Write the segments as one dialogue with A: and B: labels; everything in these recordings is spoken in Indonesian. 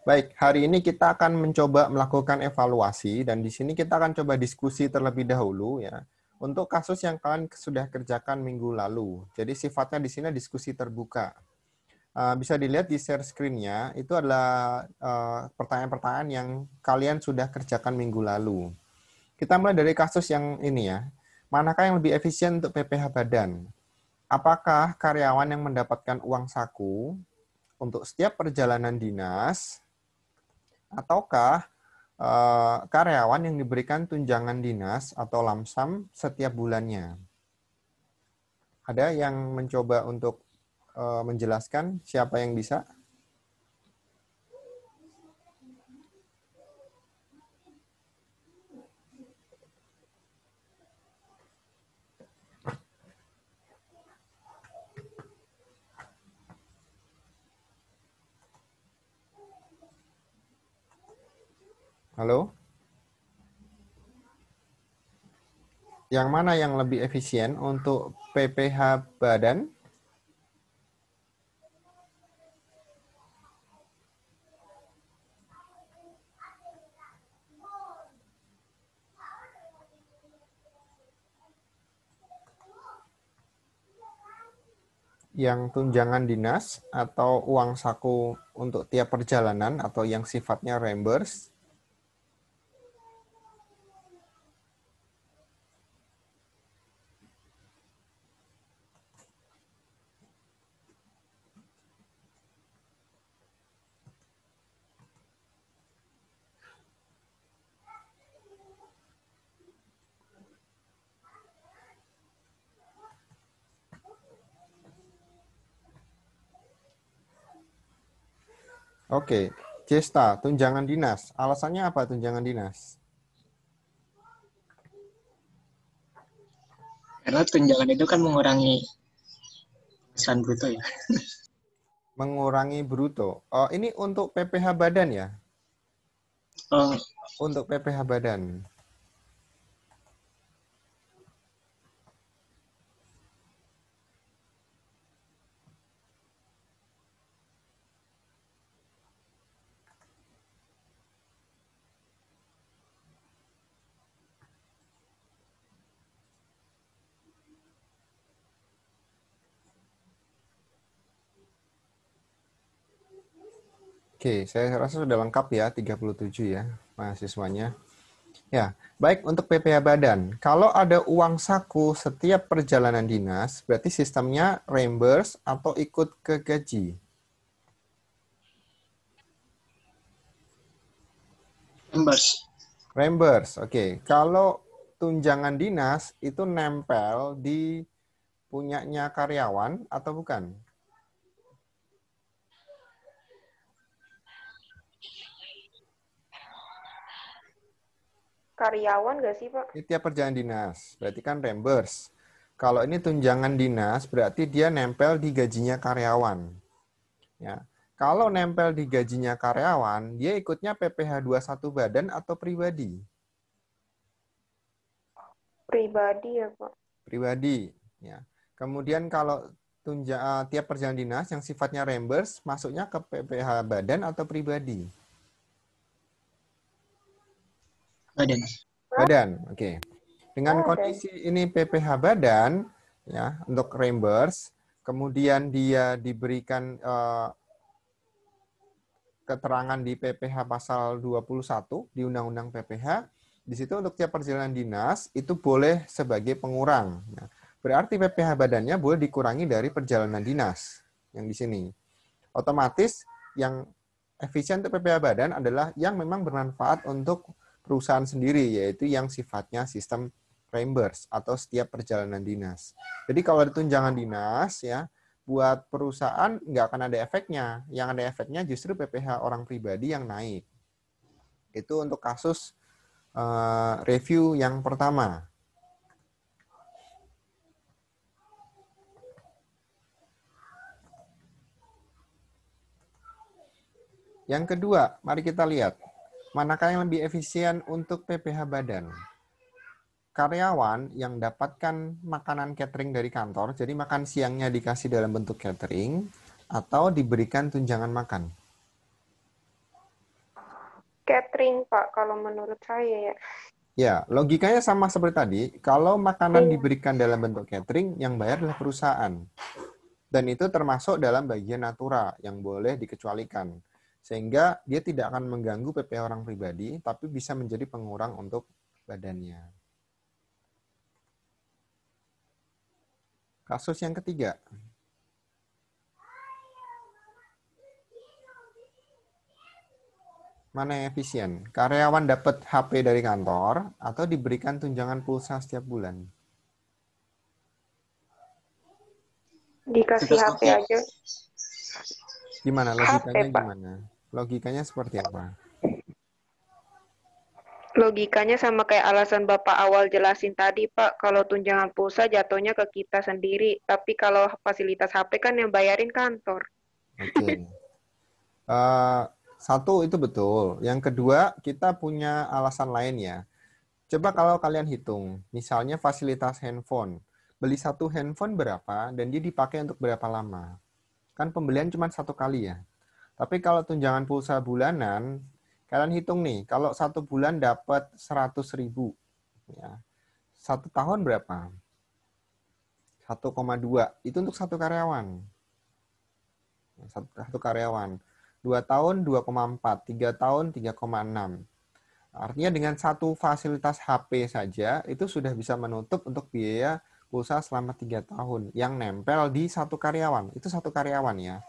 A: Baik, hari ini kita akan mencoba melakukan evaluasi dan di sini kita akan coba diskusi terlebih dahulu ya. Untuk kasus yang kalian sudah kerjakan minggu lalu. Jadi sifatnya di sini diskusi terbuka. Bisa dilihat di share screen-nya, itu adalah pertanyaan-pertanyaan yang kalian sudah kerjakan minggu lalu. Kita mulai dari kasus yang ini ya. Manakah yang lebih efisien untuk PPh badan? Apakah karyawan yang mendapatkan uang saku untuk setiap perjalanan dinas ataukah karyawan yang diberikan tunjangan dinas atau lamsam setiap bulannya? Ada yang mencoba untuk menjelaskan siapa yang bisa? Halo? Yang mana yang lebih efisien untuk PPh badan? Yang tunjangan dinas atau uang saku untuk tiap perjalanan atau yang sifatnya reimburse? Oke, Cesta, tunjangan dinas. Alasannya apa tunjangan dinas?
B: Karena tunjangan itu kan mengurangi penghasilan bruto ya.
A: Mengurangi bruto. Oh, ini untuk PPh badan ya?
B: Oh,
A: Untuk PPh badan. Oke, saya rasa sudah lengkap ya, 37 ya mahasiswanya. Ya, baik untuk PPh badan. Kalau ada uang saku setiap perjalanan dinas, berarti sistemnya reimburse atau ikut ke gaji.
B: reimburse.
A: Reimburse, oke. Kalau tunjangan dinas itu nempel di punyanya karyawan atau bukan?
C: Karyawan nggak sih, Pak?
A: Ini tiap perjalanan dinas, berarti kan reimburse. Kalau ini tunjangan dinas, berarti dia nempel di gajinya karyawan. Ya. Kalau nempel di gajinya karyawan, dia ikutnya PPh 21 badan atau pribadi?
C: Pribadi ya, Pak.
A: Pribadi. Ya. Kemudian kalau tiap perjalanan dinas yang sifatnya reimburse, masuknya ke PPh badan atau pribadi?
B: Badan.
A: Badan, oke. Dengan
C: Badan.
A: kondisi ini PPh badan, ya untuk reimburse, kemudian dia diberikan keterangan di PPh pasal 21 di Undang-Undang PPh, di situ untuk tiap perjalanan dinas itu boleh sebagai pengurang. Nah, berarti PPh badannya boleh dikurangi dari perjalanan dinas yang di sini. Otomatis yang efisien untuk PPh badan adalah yang memang bermanfaat untuk perusahaan sendiri, yaitu yang sifatnya sistem reimburse atau setiap perjalanan dinas. Jadi kalau ada tunjangan dinas ya, buat perusahaan nggak akan ada efeknya. Yang ada efeknya justru PPh orang pribadi yang naik. Itu untuk kasus review yang pertama. Yang kedua, mari kita lihat. Manakah yang lebih efisien untuk PPh badan? Karyawan yang dapatkan makanan catering dari kantor, jadi makan siangnya dikasih dalam bentuk catering, atau diberikan tunjangan makan?
C: Catering, Pak, kalau menurut saya ya.
A: Ya, logikanya sama seperti tadi. Kalau makanan
C: Iya.
A: diberikan dalam bentuk catering, yang bayar adalah perusahaan. Dan itu termasuk dalam bagian natura yang boleh dikecualikan. Sehingga dia tidak akan mengganggu PPh orang pribadi, tapi bisa menjadi pengurang untuk badannya. Kasus yang ketiga. Mana yang efisien? Karyawan dapat HP dari kantor atau diberikan tunjangan pulsa setiap bulan?
C: Dikasih
B: Tugas
C: HP
B: kopi.
C: aja.
A: Gimana?
C: HP,
A: Logikanya
C: Pak.
A: gimana? Logikanya seperti apa?
C: Logikanya sama kayak alasan Bapak awal jelasin tadi, Pak. Kalau tunjangan pulsa jatuhnya ke kita sendiri. Tapi kalau fasilitas HP kan yang bayarin kantor.
A: Oke. Eh, satu itu betul. Yang kedua, kita punya alasan lain ya. Coba kalau kalian hitung, misalnya fasilitas handphone. Beli satu handphone berapa dan dia dipakai untuk berapa lama? Kan pembelian cuma satu kali ya. Tapi kalau tunjangan pulsa bulanan, kalian hitung nih, kalau satu bulan dapat 100.000, ya, satu tahun berapa? 1,2. Itu untuk satu karyawan. Satu karyawan. 2 tahun 2,4, 3 tahun 3,6. Artinya dengan satu fasilitas HP saja itu sudah bisa menutup untuk biaya pulsa selama 3 tahun yang nempel di satu karyawan. Itu satu karyawan ya.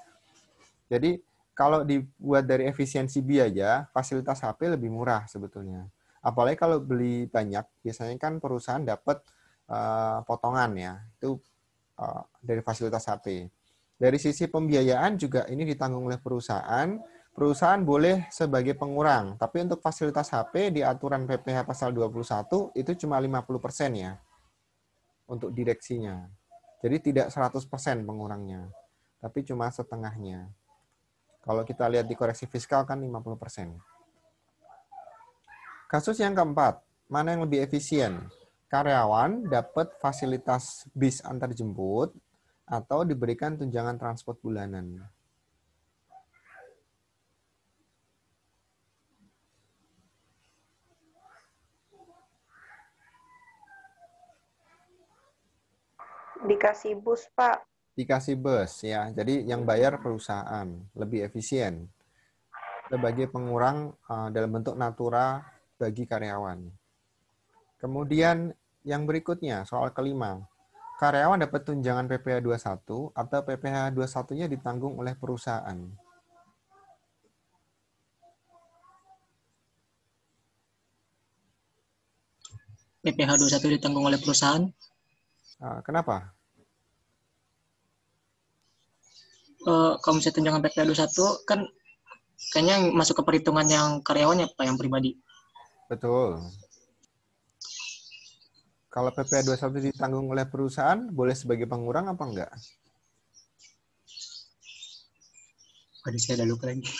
A: Jadi kalau dibuat dari efisiensi biaya, fasilitas HP lebih murah sebetulnya. Apalagi kalau beli banyak, biasanya kan perusahaan dapat potongan ya. Itu dari fasilitas HP. Dari sisi pembiayaan juga ini ditanggung oleh perusahaan. Perusahaan boleh sebagai pengurang, tapi untuk fasilitas HP di aturan PPh pasal 21 itu cuma 50% ya untuk direksinya. Jadi tidak 100% pengurangnya, tapi cuma setengahnya. Kalau kita lihat di koreksi fiskal kan 50%. Kasus yang keempat, mana yang lebih efisien? Karyawan dapat fasilitas bis antar jemput atau diberikan tunjangan transport bulanan.
C: Dikasih bus, Pak.
A: Dikasih bus ya, jadi yang bayar perusahaan, lebih efisien sebagai pengurang dalam bentuk natura bagi karyawan. Kemudian yang berikutnya, soal kelima. Karyawan dapat tunjangan PPh 21 atau PPh 21-nya ditanggung oleh perusahaan.
B: PPh 21 ditanggung oleh perusahaan.
A: Kenapa?
B: Kalau misalnya tunjangan PPh 21 kan kayaknya yang masuk ke perhitungan yang karyawannya Pak, yang pribadi.
A: Betul. Kalau PPh 21 ditanggung oleh perusahaan, boleh sebagai pengurang apa enggak?
B: Waduh, saya udah lupa lagi.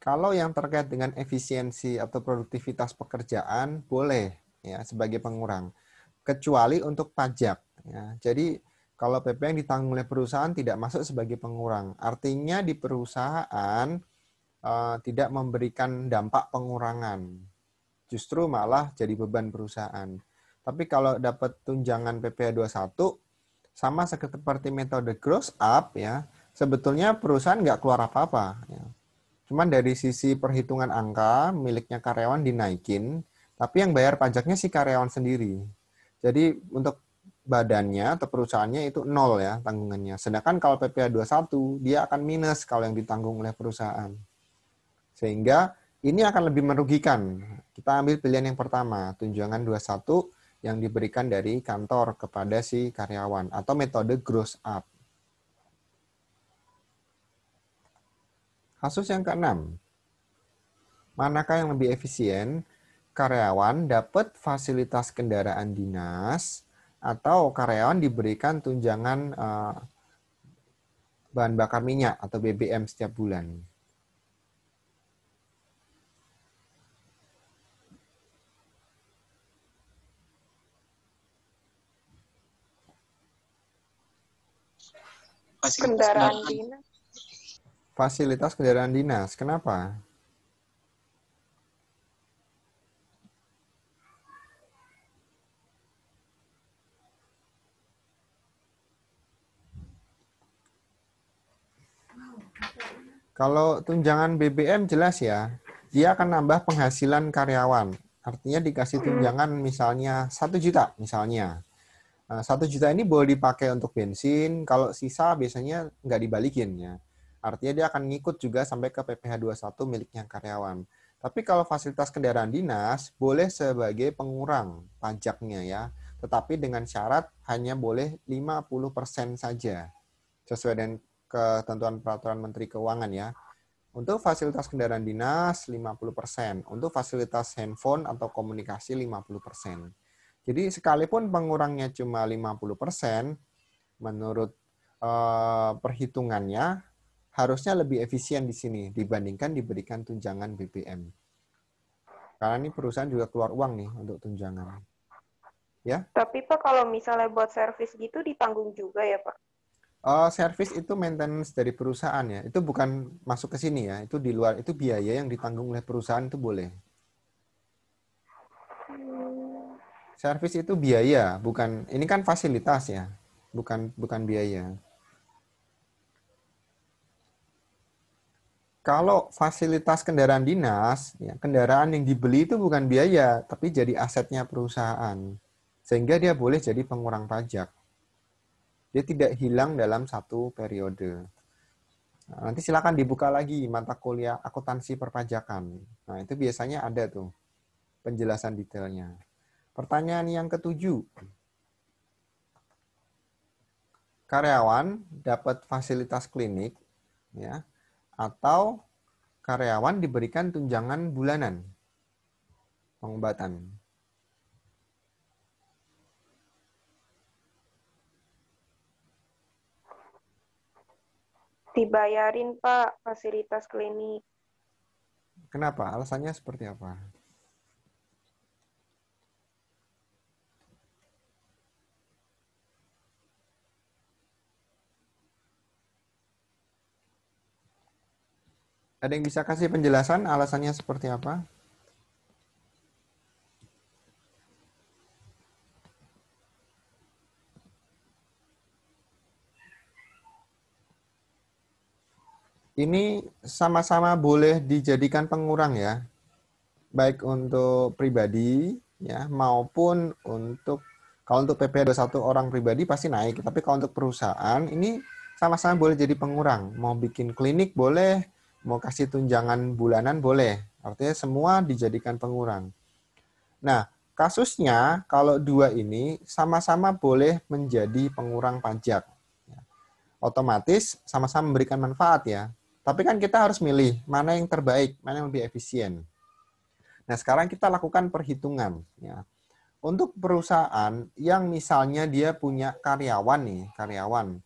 A: Kalau yang terkait dengan efisiensi atau produktivitas pekerjaan, boleh ya sebagai pengurang. Kecuali untuk pajak. Ya. Jadi kalau PP yang ditanggung oleh perusahaan tidak masuk sebagai pengurang. Artinya di perusahaan tidak memberikan dampak pengurangan. Justru malah jadi beban perusahaan. Tapi kalau dapat tunjangan PPh 21, sama seperti metode gross up, ya, sebetulnya perusahaan nggak keluar apa-apa. Ya. Cuman dari sisi perhitungan angka, miliknya karyawan dinaikin, tapi yang bayar pajaknya si karyawan sendiri. Jadi untuk badannya atau perusahaannya itu nol ya tanggungannya. Sedangkan kalau PPh 21, dia akan minus kalau yang ditanggung oleh perusahaan. Sehingga ini akan lebih merugikan. Kita ambil pilihan yang pertama, tunjangan 21 yang diberikan dari kantor kepada si karyawan atau metode gross up. Kasus yang keenam, manakah yang lebih efisien? Karyawan dapat fasilitas kendaraan dinas atau karyawan diberikan tunjangan bahan bakar minyak atau BBM setiap bulan.
B: Fasilitas
C: Kendaraan
B: kendaraan.
C: dinas.
A: Fasilitas kendaraan dinas, kenapa? Kalau tunjangan BBM jelas ya, dia akan nambah penghasilan karyawan. Artinya dikasih tunjangan misalnya 1 juta misalnya. Nah, 1 juta ini boleh dipakai untuk bensin, kalau sisa biasanya nggak dibalikin ya. Artinya dia akan ngikut juga sampai ke PPh 21 miliknya karyawan. Tapi kalau fasilitas kendaraan dinas, boleh sebagai pengurang pajaknya ya. Tetapi dengan syarat hanya boleh 50% saja. Sesuai dengan ketentuan peraturan Menteri Keuangan ya. Untuk fasilitas kendaraan dinas 50%, untuk fasilitas handphone atau komunikasi 50%. Jadi sekalipun pengurangnya cuma 50%, menurut perhitungannya harusnya lebih efisien di sini dibandingkan diberikan tunjangan BBM. Karena ini perusahaan juga keluar uang nih untuk tunjangan. Ya.
C: Tapi Pak, kalau misalnya buat servis gitu ditanggung juga ya Pak?
A: Servis itu maintenance dari perusahaan ya. Itu bukan masuk ke sini ya. Itu di luar, itu biaya yang ditanggung oleh perusahaan itu boleh. Servis itu biaya, bukan ini kan fasilitas ya. Bukan biaya. Kalau fasilitas kendaraan dinas, ya, kendaraan yang dibeli itu bukan biaya, tapi jadi asetnya perusahaan. Sehingga dia boleh jadi pengurang pajak. Dia tidak hilang dalam satu periode. Nah, nanti silakan dibuka lagi mata kuliah akuntansi perpajakan. Nah, itu biasanya ada tuh penjelasan detailnya. Pertanyaan yang ketujuh. Karyawan dapat fasilitas klinik, ya, atau karyawan diberikan tunjangan bulanan pengobatan.
C: Dibayarin Pak fasilitas klinik.
A: Kenapa? Alasannya seperti apa? Ada yang bisa kasih penjelasan alasannya seperti apa? Ini sama-sama boleh dijadikan pengurang ya, baik untuk pribadi ya maupun untuk kalau untuk PP 21 orang pribadi pasti naik, tapi kalau untuk perusahaan ini sama-sama boleh jadi pengurang. Mau bikin klinik boleh, mau kasih tunjangan bulanan boleh. Artinya semua dijadikan pengurang. Nah, kasusnya kalau dua ini sama-sama boleh menjadi pengurang pajak. Otomatis sama-sama memberikan manfaat ya. Tapi kan kita harus milih mana yang terbaik, mana yang lebih efisien. Nah, sekarang kita lakukan perhitungan. Ya. Untuk perusahaan yang misalnya dia punya karyawan nih, karyawan.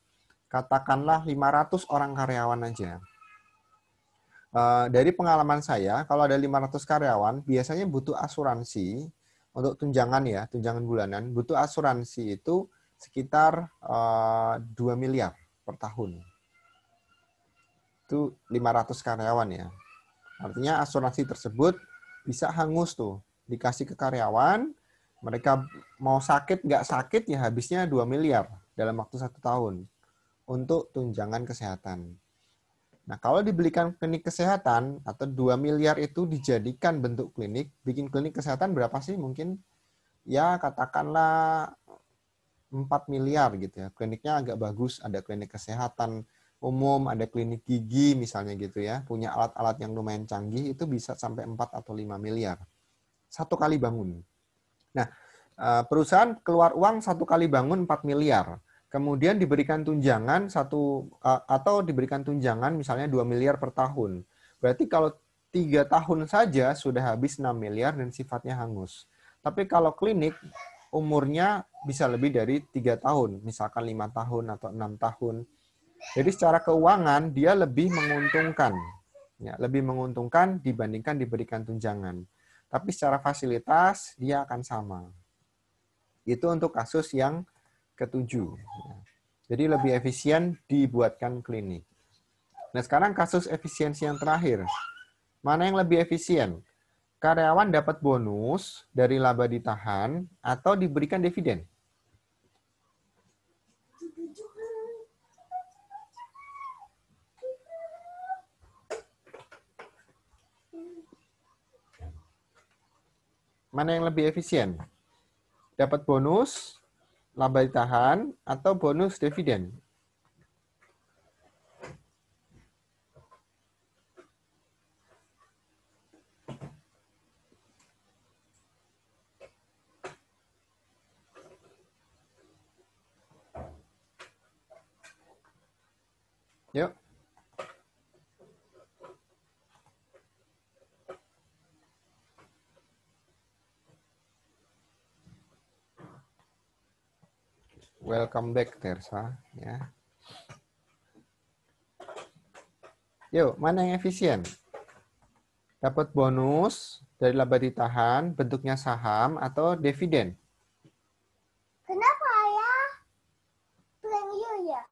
A: Katakanlah 500 orang karyawan aja. Dari pengalaman saya, kalau ada 500 karyawan, biasanya butuh asuransi untuk tunjangan ya, tunjangan bulanan, butuh asuransi itu sekitar 2 miliar per tahun. Itu 500 karyawan ya. Artinya asuransi tersebut bisa hangus tuh. Dikasih ke karyawan, mereka mau sakit, nggak sakit ya habisnya 2 miliar dalam waktu 1 tahun untuk tunjangan kesehatan. Nah, kalau dibelikan klinik kesehatan atau 2 miliar itu dijadikan bentuk klinik, bikin klinik kesehatan berapa sih mungkin? Ya, katakanlah 4 miliar gitu ya. Kliniknya agak bagus, ada klinik kesehatan umum, ada klinik gigi misalnya gitu ya, punya alat-alat yang lumayan canggih, itu bisa sampai 4 atau 5 miliar. Satu kali bangun. Nah, perusahaan keluar uang 1 kali bangun 4 miliar. Kemudian diberikan tunjangan atau diberikan tunjangan misalnya 2 miliar per tahun. Berarti kalau 3 tahun saja sudah habis 6 miliar dan sifatnya hangus. Tapi kalau klinik umurnya bisa lebih dari 3 tahun, misalkan 5 tahun atau 6 tahun. Jadi secara keuangan dia lebih menguntungkan, ya, lebih menguntungkan dibandingkan diberikan tunjangan. Tapi secara fasilitas dia akan sama. Itu untuk kasus yang ketujuh. Jadi lebih efisien dibuatkan klinik. Nah, sekarang kasus efisiensi yang terakhir. Mana yang lebih efisien? Karyawan dapat bonus dari laba ditahan atau diberikan dividen? Mana yang lebih efisien? Dapat bonus, laba ditahan, atau bonus dividen? Yuk. Welcome back, Tersa. Ya. Yuk, mana yang efisien? Dapat bonus dari laba ditahan, bentuknya saham, atau dividen?
D: Kenapa ya? Premium ya?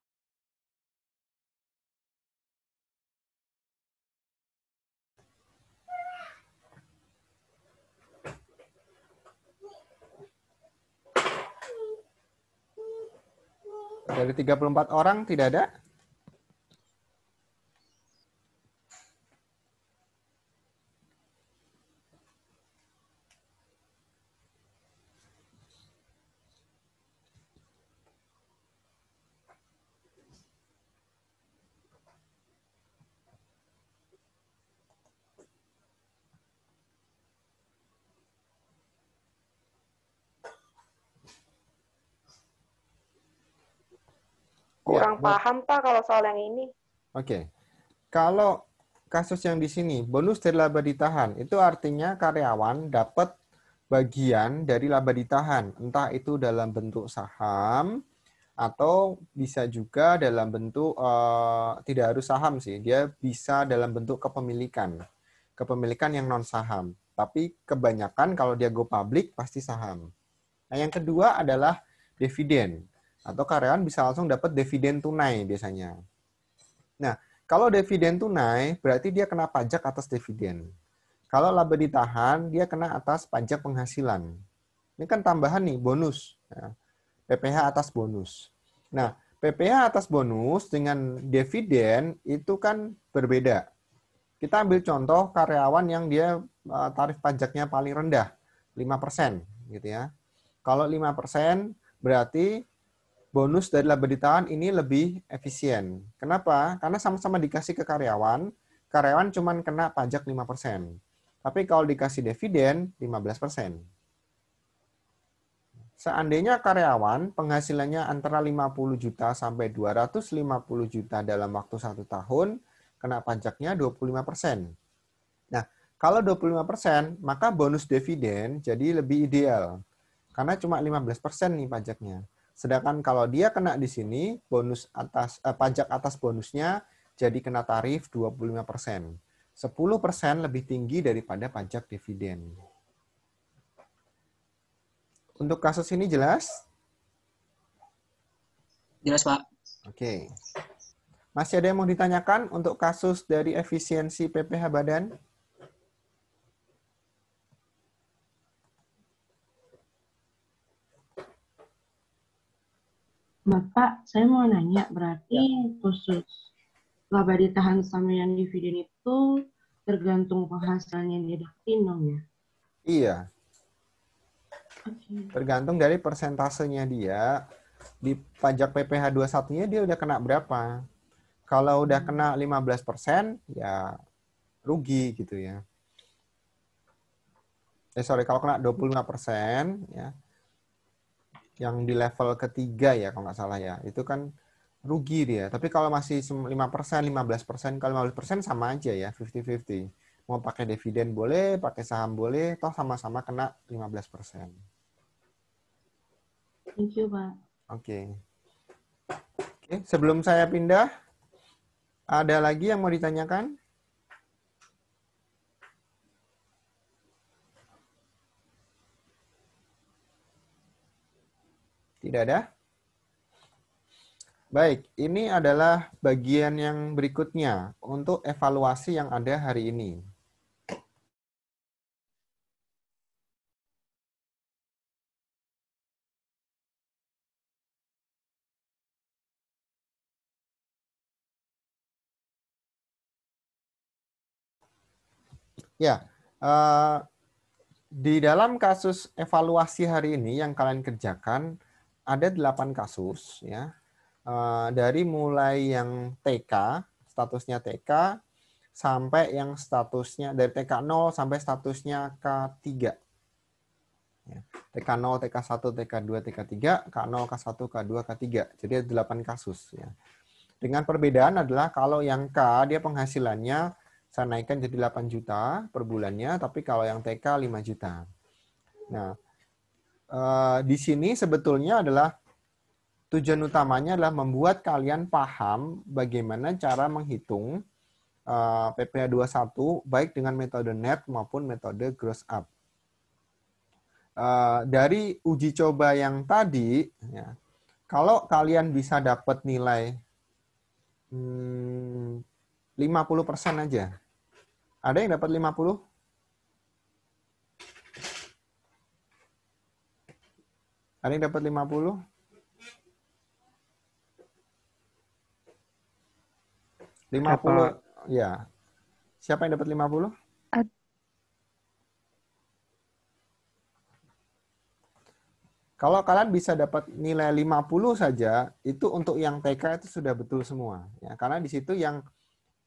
A: Dari 34 orang tidak ada?
C: Kurang
A: Ya,
C: paham, Pak, kalau soal yang ini.
A: Oke. Kalau kasus yang di sini, bonus dari laba ditahan, itu artinya karyawan dapat bagian dari laba ditahan, entah itu dalam bentuk saham atau bisa juga dalam bentuk tidak harus saham sih, dia bisa dalam bentuk kepemilikan, kepemilikan yang non saham. Tapi kebanyakan kalau dia go public pasti saham. Nah, yang kedua adalah dividen, atau karyawan bisa langsung dapat dividen tunai biasanya. Nah, kalau dividen tunai, berarti dia kena pajak atas dividen. Kalau laba ditahan, dia kena atas pajak penghasilan. Ini kan tambahan nih, bonus. Nah, PPh atas bonus. Nah, PPh atas bonus dengan dividen itu kan berbeda. Kita ambil contoh karyawan yang dia tarif pajaknya paling rendah, 5%, gitu ya. Kalau 5% berarti bonus dari laba ditahan ini lebih efisien. Kenapa? Karena sama-sama dikasih ke karyawan, karyawan cuma kena pajak 5%. Tapi kalau dikasih dividen, 15%. Seandainya karyawan penghasilannya antara 50 juta sampai 250 juta dalam waktu 1 tahun, kena pajaknya 25%. Nah, kalau 25%, maka bonus dividen jadi lebih ideal. Karena cuma 15% nih pajaknya. Sedangkan kalau dia kena di sini, pajak atas bonusnya jadi kena tarif 25%. 10% lebih tinggi daripada pajak dividen. Untuk kasus ini jelas?
B: Jelas, Pak.
A: Oke. Masih ada yang mau ditanyakan untuk kasus dari efisiensi PPh badan?
E: Bapak, saya mau nanya, berarti khusus laba ditahan sama yang dividen itu tergantung penghasilan yang didapetin dong ya?
A: Iya,
E: Oke.
A: tergantung dari persentasenya dia. Di pajak PPh 21-nya dia udah kena berapa. Kalau udah kena 15%, ya rugi gitu ya. Kalau kena 25%, ya, yang di level ketiga ya kalau nggak salah ya, itu kan rugi dia. Tapi kalau masih 5%, 15%, kalau 15% sama aja ya, 50-50. Mau pakai dividen boleh, pakai saham boleh, toh sama-sama kena 15%.
E: Thank you, Pak.
A: Oke. Oke, sebelum saya pindah, ada lagi yang mau ditanyakan? Tidak ada? Baik, ini adalah bagian yang berikutnya untuk evaluasi yang ada hari ini. Ya, di dalam kasus evaluasi hari ini yang kalian kerjakan ada 8 kasus ya. Dari mulai yang TK, statusnya TK, sampai yang statusnya dari TK 0 sampai statusnya K3. Ya, TK 0, TK 1, TK 2, TK 3, K0, K1, K2, K3. Jadi ada 8 kasus ya. Dengan perbedaan adalah kalau yang K dia penghasilannya saya naikkan jadi 8 juta per bulannya, tapi kalau yang TK 5 juta. Nah, di sini sebetulnya adalah tujuan utamanya adalah membuat kalian paham bagaimana cara menghitung PPh 21 baik dengan metode net maupun metode gross up. Dari uji coba yang tadi, ya, kalau kalian bisa dapat nilai 50% aja. Ada yang dapat 50? Ada yang dapat 50?
F: Dapat.
A: Ya. Siapa yang dapat 50? Kalau kalian bisa dapat nilai 50 saja, itu untuk yang TK itu sudah betul semua. Ya, karena di situ yang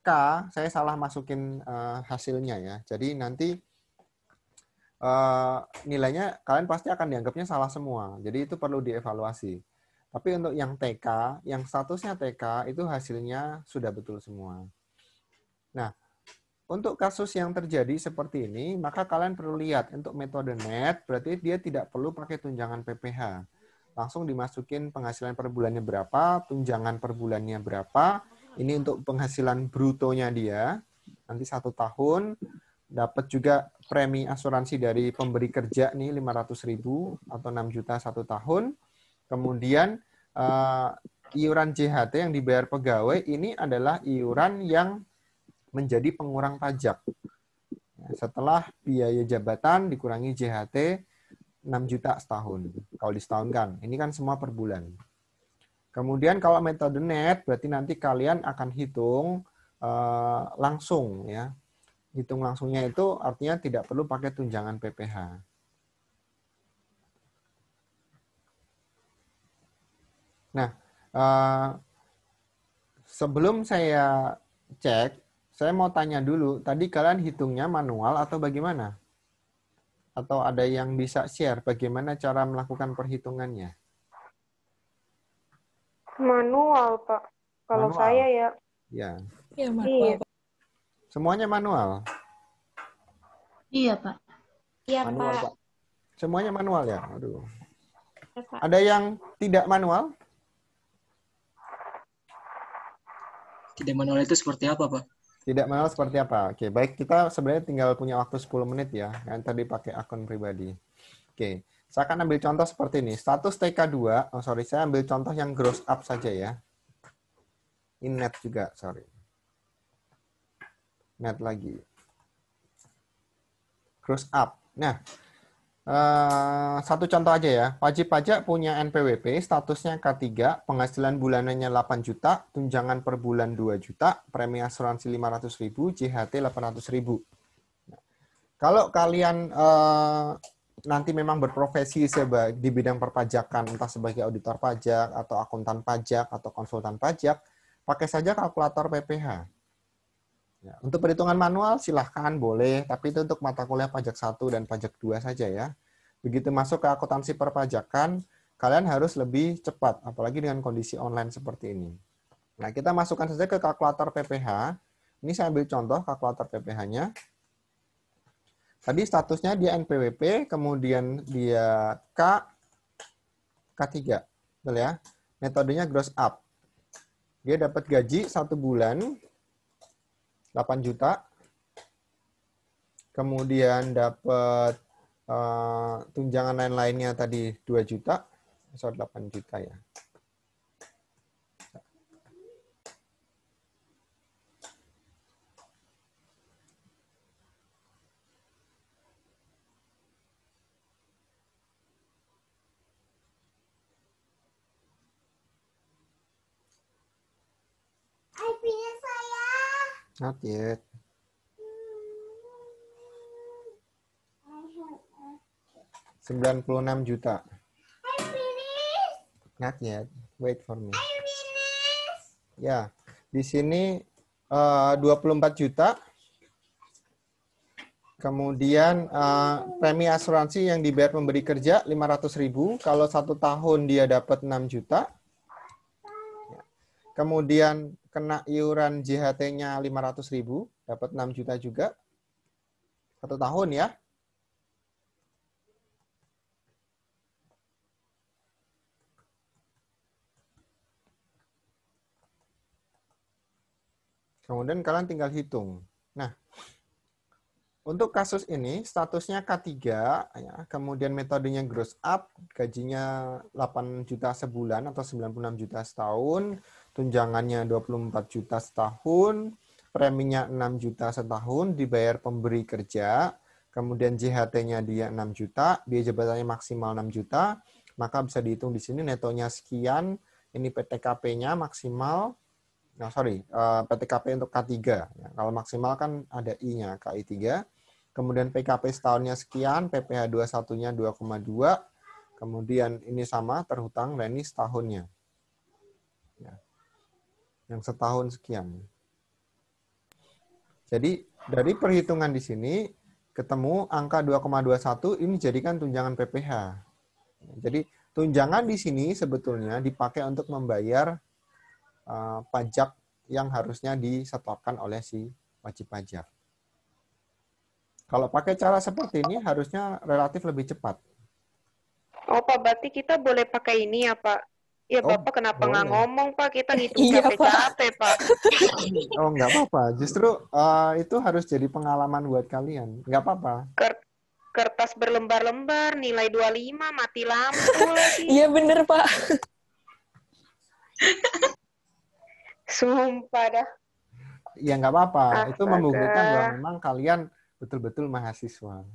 A: K, saya salah masukin hasilnya ya. Jadi nanti nilainya kalian pasti akan dianggapnya salah semua. Jadi itu perlu dievaluasi. Tapi untuk yang TK, yang statusnya TK, itu hasilnya sudah betul semua. Nah, untuk kasus yang terjadi seperti ini, maka kalian perlu lihat untuk metode net, berarti dia tidak perlu pakai tunjangan PPh. Langsung dimasukin penghasilan per bulannya berapa, tunjangan per bulannya berapa. Ini untuk penghasilan brutonya dia. Nanti 1 tahun, dapat juga premi asuransi dari pemberi kerja nih 500.000 atau 6 juta 1 tahun. Kemudian iuran JHT yang dibayar pegawai ini adalah iuran yang menjadi pengurang pajak. Setelah biaya jabatan dikurangi JHT 6 juta setahun. Kalau disetahunkan. Ini kan semua per bulan. Kemudian kalau metode net, berarti nanti kalian akan hitung langsung. Ya. Hitung langsungnya itu artinya tidak perlu pakai tunjangan PPh. Nah, sebelum saya cek, saya mau tanya dulu, tadi kalian hitungnya manual atau bagaimana? Atau ada yang bisa share bagaimana cara melakukan perhitungannya?
C: Manual, Pak. Kalau
A: Manual?
C: saya ya.
A: Ya.
G: Iya,
C: Iya.
A: Semuanya manual?
E: Iya, Pak.
G: Iya,
A: Manual,
G: Pak.
A: Pak. Semuanya manual ya? Aduh.
G: Iya, Pak.
A: Ada yang tidak manual?
B: Tidak manual itu seperti apa, Pak?
A: Tidak manual seperti apa? Oke, baik. Kita sebenarnya tinggal punya waktu 10 menit ya. Yang tadi pakai akun pribadi. Oke, saya akan ambil contoh seperti ini. Status TK2, saya ambil contoh yang gross up saja ya. Ini net juga, sorry. Net lagi. Gross up. Nah, satu contoh aja ya. Wajib pajak punya NPWP, statusnya K3, penghasilan bulanannya 8 juta, tunjangan per bulan 2 juta, premi asuransi 500.000, JHT 800.000. Nah, kalau kalian nanti memang berprofesi di bidang perpajakan, entah sebagai auditor pajak, atau akuntan pajak, atau konsultan pajak, pakai saja kalkulator PPh. Ya, untuk perhitungan manual silahkan boleh, tapi itu untuk mata kuliah pajak 1 dan pajak 2 saja ya. Begitu masuk ke akuntansi perpajakan, kalian harus lebih cepat, apalagi dengan kondisi online seperti ini. Nah, kita masukkan saja ke kalkulator PPh. Ini saya ambil contoh kalkulator PPh-nya. Tadi statusnya dia NPWP, kemudian dia K3. Betul ya? Metodenya gross up. Dia dapat gaji 1 bulan 8 juta, kemudian dapat tunjangan lain-lainnya tadi 2 juta, 8 juta ya. Not yet.
D: I
A: 96 juta.
D: finish.
A: Not yet. Wait for me.
D: I finish.
A: Ya, di sini 24 juta. Kemudian premi asuransi yang dibayar pemberi kerja 500.000. Kalau 1 tahun dia dapat 6 juta. Kemudian kena iuran JHT-nya 500.000, dapat 6 juta juga. 1 tahun ya. Kemudian kalian tinggal hitung. Nah, untuk kasus ini statusnya K3, ya, kemudian metodenya gross up, gajinya 8 juta sebulan atau 96 juta setahun, tunjangannya 24 juta setahun, preminya 6 juta setahun, dibayar pemberi kerja, kemudian JHT-nya dia 6 juta, biaya jabatannya maksimal 6 juta, maka bisa dihitung di sini netonya sekian, ini PTKP-nya maksimal, PTKP untuk K3. Ya, kalau maksimal kan ada I-nya, KI3. Kemudian PKP setahunnya sekian, PPh 21-nya 2,2. Kemudian ini sama, terhutang, dan ini setahunnya. Ya. Yang setahun sekian. Jadi, dari perhitungan di sini, ketemu angka 2,21, ini jadikan tunjangan PPh. Jadi, tunjangan di sini sebetulnya dipakai untuk membayar pajak yang harusnya disetorkan oleh si wajib pajak. Kalau pakai cara seperti ini harusnya relatif lebih cepat.
C: Oh, Pak, berarti kita boleh pakai ini ya, Pak? Ya,
A: Oh,
C: Bapak kenapa nggak
A: boleh.
C: ngomong, Pak? Kita ngitung
G: Iya,
C: capek-capek, Pak.
A: Oh, nggak apa-apa. Justru itu harus jadi pengalaman buat kalian. Nggak apa-apa.
C: Kertas berlembar-lembar, nilai 25, mati lampu lagi.
G: Iya bener, Pak.
C: Sumpah dah.
A: Ya nggak apa-apa. Itu
C: Astaga.
A: membuktikan bahwa memang kalian betul-betul mahasiswa.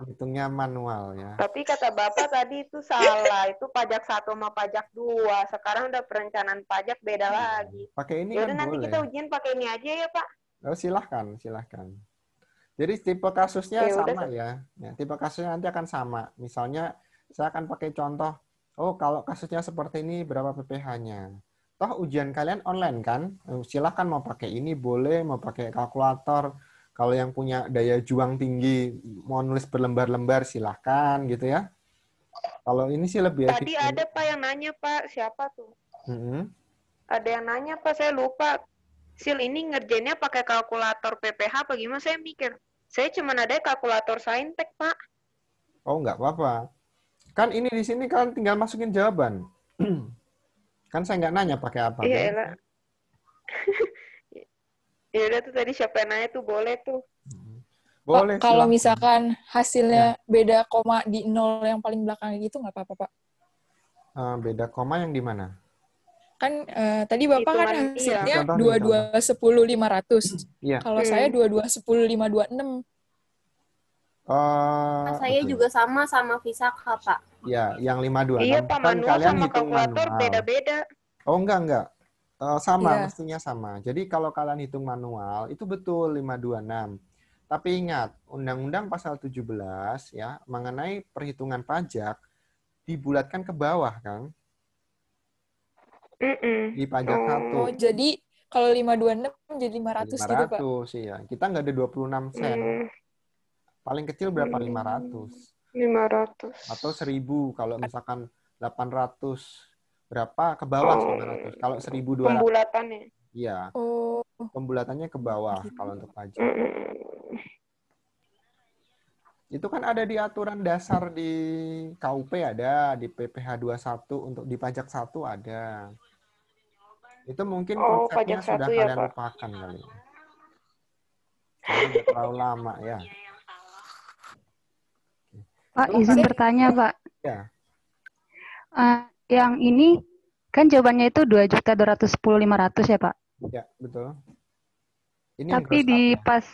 A: Hitungnya manual ya.
C: Tapi kata Bapak tadi itu salah. Itu pajak 1 sama pajak 2. Sekarang udah perencanaan pajak beda lagi.
A: Pakai ini
C: Yaudah
A: kan
C: nanti
A: boleh.
C: kita ujian pakai ini aja ya, Pak.
A: Oh, silahkan. Jadi tipe kasusnya
C: Ya udah,
A: sama ya. Tipe kasusnya nanti akan sama. Misalnya saya akan pakai contoh, kalau kasusnya seperti ini berapa PPh-nya. Toh ujian kalian online kan? Silahkan mau pakai ini boleh, mau pakai kalkulator. Kalau yang punya daya juang tinggi, mau nulis berlembar-lembar silahkan gitu ya. Kalau ini sih lebih
C: Tadi
A: efisien.
C: ada Pak yang nanya, Pak. Siapa tuh?
A: Mm-mm.
C: Ada yang nanya, Pak. Saya lupa. Sil, ini ngerjainnya pakai kalkulator PPh apa gimana? Saya mikir. Saya cuma ada kalkulator Saintek, Pak.
A: Oh, nggak apa-apa. Kan ini di sini kan tinggal masukin jawaban. Kan saya nggak nanya pakai apa.
C: Iya,
A: kan?
C: elah. Ya udah tuh tadi siapa yang nanya tuh boleh tuh.
A: Boleh.
G: Pak, kalau
A: silahkan.
G: misalkan hasilnya beda koma di 0 yang paling belakang gitu nggak apa-apa, Pak?
A: Beda koma yang di mana?
G: Kan tadi Bapak kan
C: Hitungan
G: hasilnya
A: iya.
G: 22 10 500.
A: Iya.
G: Kalau saya 22 10 526.
H: Saya
A: Betul.
H: juga sama Visaka, Pak.
A: Ya, yang 526.
C: Iya, Pak,
A: Kan
C: manual
A: kalian
C: sama
A: hitung
C: kalkulator
A: manual.
C: beda-beda.
A: Oh, enggak. Sama,
G: Iya.
A: mestinya sama. Jadi kalau kalian hitung manual, itu betul 526. Tapi ingat, Undang-Undang Pasal 17 ya mengenai perhitungan pajak dibulatkan ke bawah, kan? Di pajak satu.
G: Oh, jadi kalau 526 jadi 500 gitu, Pak?
A: 500, iya. Kita nggak ada 26 sen. Paling kecil berapa? 500.
C: 500.
A: Atau 1.000 kalau misalkan 800 berapa ke bawah 500. Kalau 1.200
C: Pembulatannya.
A: iya.
G: Oh,
A: Pembulatannya ke bawah kalau untuk pajak. Itu kan ada di aturan dasar di KUP ada, di PPh 21 untuk di pajak 1 ada. Itu mungkin
C: Oh,
A: konsepnya
C: pajak
A: sudah
C: 1 ya,
A: kalian
C: Pak.
A: lupakan kali. Karena udah terlalu lama ya.
I: Pak, izin bertanya, Pak.
A: Ya.
I: Yang ini kan jawabannya itu 2.210.500 ya, Pak?
A: Ya, betul. Ini
I: Tapi
A: yang
I: di
A: gross up, ya?
I: pas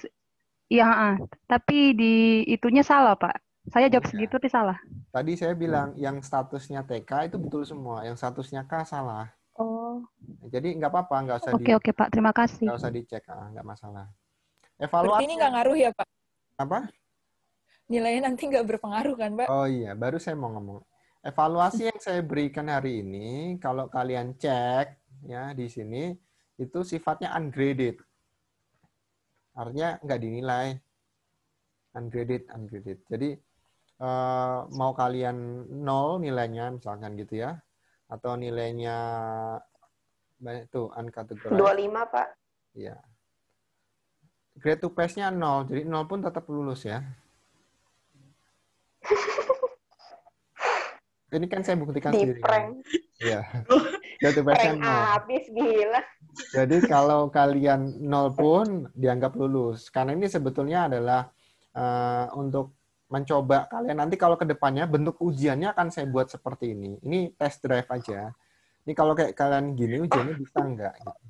I: tapi di itunya salah, Pak. Saya jawab
A: Iya.
I: segitu tapi salah.
A: Tadi saya bilang yang statusnya TK itu betul semua, yang statusnya K salah.
I: Oh,
A: Jadi nggak apa-apa,
I: oke Pak. Terima kasih.
A: nggak usah dicek, nggak masalah.
G: Berarti
A: Evaluasi
G: ini nggak ngaruh ya, Pak?
A: apa?
G: Nilainya nanti nggak berpengaruh kan, Pak?
A: Oh iya, baru saya mau ngomong. Evaluasi yang saya berikan hari ini, kalau kalian cek ya di sini, itu sifatnya ungraded. Artinya nggak dinilai. Ungraded. Jadi mau kalian 0 nilainya misalkan gitu ya, atau nilainya banyak tuh uncategorized.
C: 25, Pak.
A: Iya. Grade to pass-nya 0, jadi 0 pun tetap lulus ya. Ini kan saya buktikan
C: Di
A: sendiri.
C: prank.
A: Iya. Grade to pass-nya
C: Prank
A: 0.
C: abis, gila.
A: Jadi kalau kalian 0 pun dianggap lulus. Karena ini sebetulnya adalah untuk mencoba kalian nanti kalau ke depannya bentuk ujiannya akan saya buat seperti ini. Ini test drive aja. Ini kalau kayak kalian gini ujiannya bisa nggak? Gitu.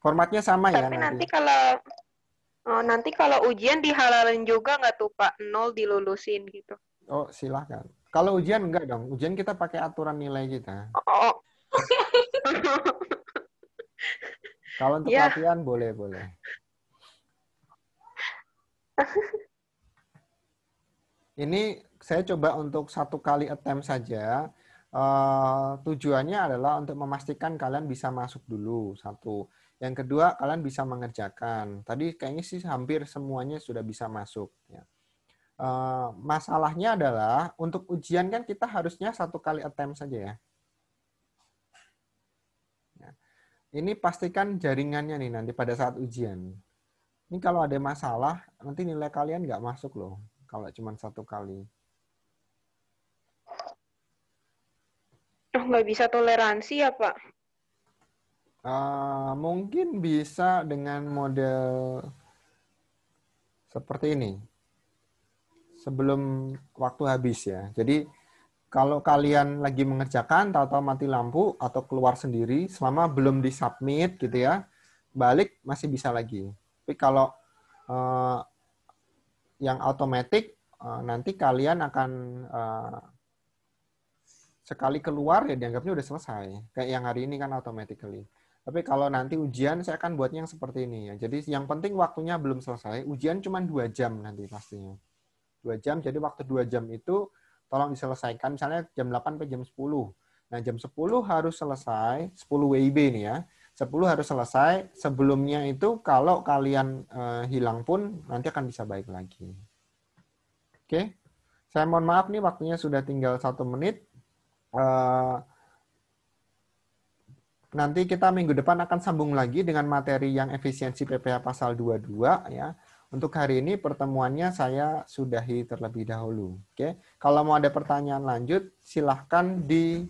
A: Formatnya sama ya
C: Tapi
A: nanti.
C: nanti kalau ujian dihalalin juga nggak tuh, Pak? 0 dilulusin gitu.
A: Oh, silahkan. Kalau ujian enggak dong. Ujian kita pakai aturan nilai kita.
C: Oh.
A: Kalau untuk
C: Ya.
A: latihan boleh. Ini saya coba untuk 1 kali attempt saja. Tujuannya adalah untuk memastikan kalian bisa masuk dulu, 1. Yang kedua, kalian bisa mengerjakan. Tadi kayaknya sih hampir semuanya sudah bisa masuk. Ya. Masalahnya adalah untuk ujian kan kita harusnya 1 kali attempt saja ya. Ini pastikan jaringannya nih nanti pada saat ujian. Ini kalau ada masalah, nanti nilai kalian nggak masuk loh. Kalau cuma 1 kali.
C: Oh, nggak bisa toleransi ya, Pak?
A: Mungkin bisa dengan model seperti ini. Sebelum waktu habis ya. Jadi kalau kalian lagi mengerjakan, tahu-tahu mati lampu atau keluar sendiri, selama belum disubmit gitu ya, balik masih bisa lagi. Tapi kalau yang automatic, nanti kalian akan sekali keluar ya dianggapnya udah selesai. Kayak yang hari ini kan automatically. Tapi kalau nanti ujian saya akan buatnya yang seperti ini ya. Jadi yang penting waktunya belum selesai. Ujian cuma 2 jam nanti pastinya. 2 jam, jadi waktu 2 jam itu tolong diselesaikan misalnya jam 8 sampai jam 10. Nah, jam 10 harus selesai, 10 WIB nih ya. 10 harus selesai, sebelumnya itu kalau kalian hilang pun nanti akan bisa baik lagi. Oke. Saya mohon maaf nih waktunya sudah tinggal 1 menit. Nanti kita minggu depan akan sambung lagi dengan materi yang efisiensi PPh pasal 22 ya. Untuk hari ini pertemuannya saya sudahi terlebih dahulu. Oke. Kalau mau ada pertanyaan lanjut silahkan di